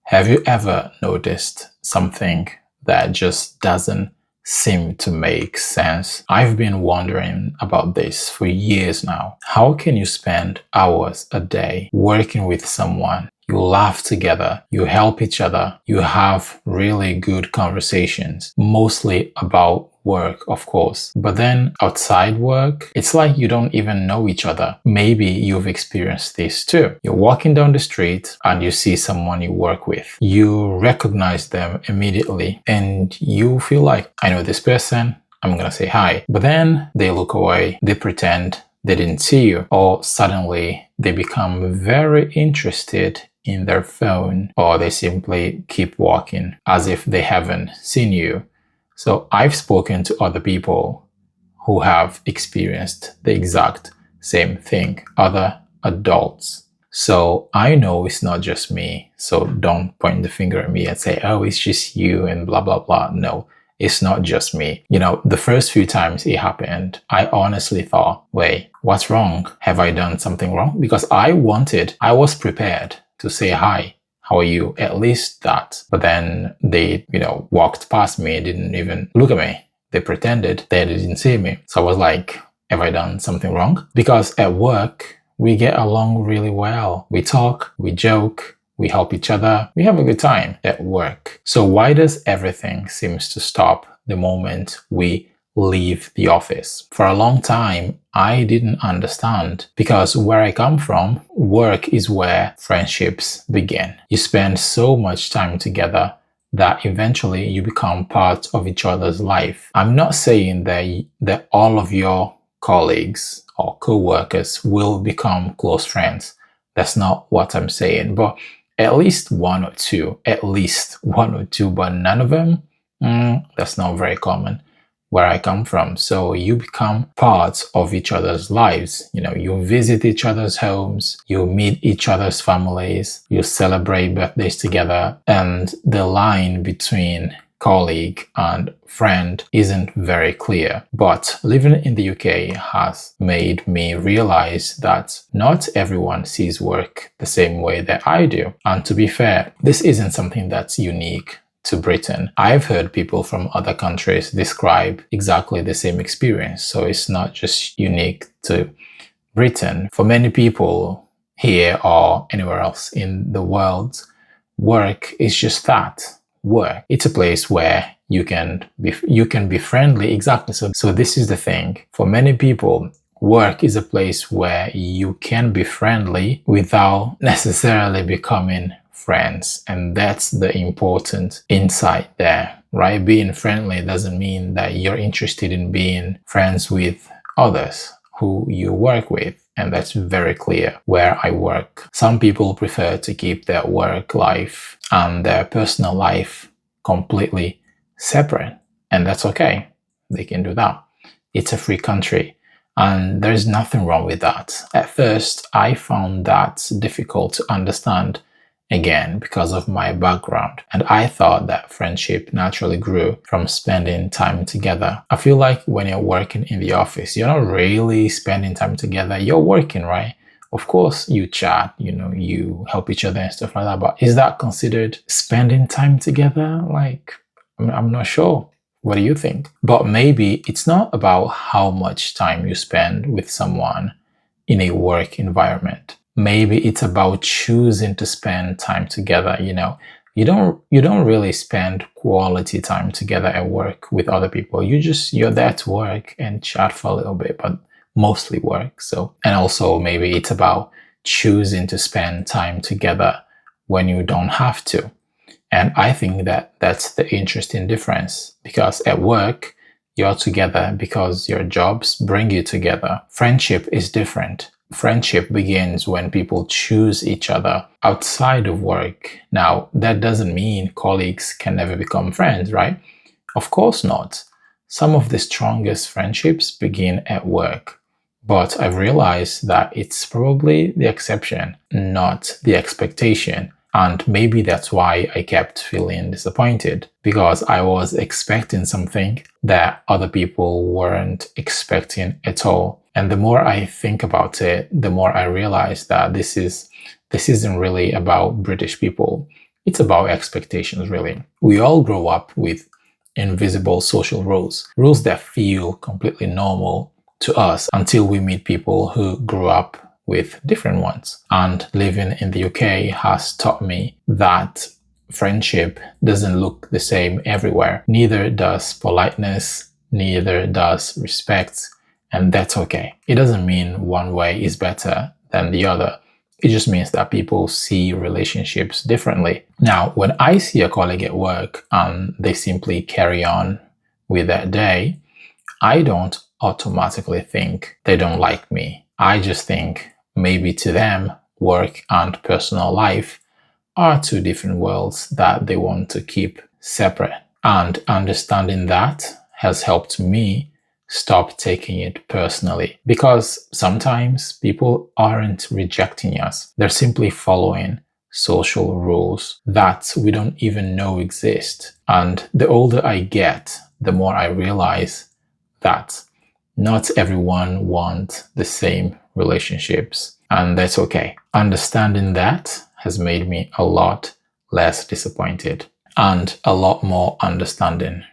Have you ever noticed something that just doesn't seem to make sense? I've been wondering about this for years now. How can you spend hours a day working with someone? You laugh together, you help each other, you have really good conversations, mostly about work, of course. But then outside work, it's like you don't even know each other. Maybe you've experienced this too. You're walking down the street and you see someone you work with. You recognize them immediately and you feel like, I know this person, I'm gonna say hi. But then they look away, they pretend they didn't see you, or suddenly they become very interested in their phone, or they simply keep walking as if they haven't seen you. So I've spoken to other people who have experienced the exact same thing, other adults. So I know it's not just me. So don't point the finger at me and say, oh, it's just you and blah, blah, blah. No, it's not just me. You know, the first few times it happened, I honestly thought, wait, what's wrong? Have I done something wrong? Because I was prepared to say hi. How are you? At least that. But then they, walked past me, didn't even look at me. They pretended they didn't see me. So I was like, have I done something wrong? Because at work, we get along really well. We talk, we joke, we help each other. We have a good time at work. So why does everything seems to stop the moment we leave the office? For a long time, I didn't understand, because where I come from, work is where friendships begin. You spend so much time together that eventually you become part of each other's life. I'm not saying that all of your colleagues or co-workers will become close friends. That's not what I'm saying, but at least one or two, but none of them, that's not very common where I come from. So you become part of each other's lives. You visit each other's homes, you meet each other's families, you celebrate birthdays together, and the line between colleague and friend isn't very clear. But living in the UK has made me realize that not everyone sees work the same way that I do. And to be fair, this isn't something that's unique to Britain. I've heard people from other countries describe exactly the same experience. So it's not just unique to Britain. For many people here or anywhere else in the world, work is just that. Work. It's a place where you can be friendly. Exactly. So this is the thing. For many people, work is a place where you can be friendly without necessarily becoming friends. And that's the important insight there, right? Being friendly doesn't mean that you're interested in being friends with others who you work with. And that's very clear where I work. Some people prefer to keep their work life and their personal life completely separate. And that's okay. They can do that. It's a free country. And there's nothing wrong with that. At first, I found that difficult to understand, again, because of my background. And I thought that friendship naturally grew from spending time together. I feel like when you're working in the office, you're not really spending time together. You're working, right? Of course, you chat, you help each other and stuff like that. But is that considered spending time together? I'm not sure. What do you think? But maybe it's not about how much time you spend with someone in a work environment. Maybe it's about choosing to spend time together. You don't really spend quality time together at work with other people. You're there to work and chat for a little bit, but mostly work. And also maybe it's about choosing to spend time together when you don't have to. And I think that that's the interesting difference, because at work, you're together because your jobs bring you together. Friendship is different. Friendship begins when people choose each other outside of work. Now, that doesn't mean colleagues can never become friends, right? Of course not. Some of the strongest friendships begin at work. But I've realized that it's probably the exception, not the expectation. And maybe that's why I kept feeling disappointed, because I was expecting something that other people weren't expecting at all. And the more I think about it, the more I realize that this isn't really about British people. It's about expectations, really. We all grow up with invisible social rules that feel completely normal to us until we meet people who grew up with different ones. And living in the UK has taught me that friendship doesn't look the same everywhere. Neither does politeness, neither does respect, and that's okay. It doesn't mean one way is better than the other. It just means that people see relationships differently. Now, when I see a colleague at work and they simply carry on with their day, I don't automatically think they don't like me. I just think maybe to them, work and personal life are two different worlds that they want to keep separate. And understanding that has helped me stop taking it personally, because sometimes people aren't rejecting us. They're simply following social rules that we don't even know exist. And the older I get, the more I realize that not everyone wants the same relationships, and that's okay. Understanding that has made me a lot less disappointed and a lot more understanding.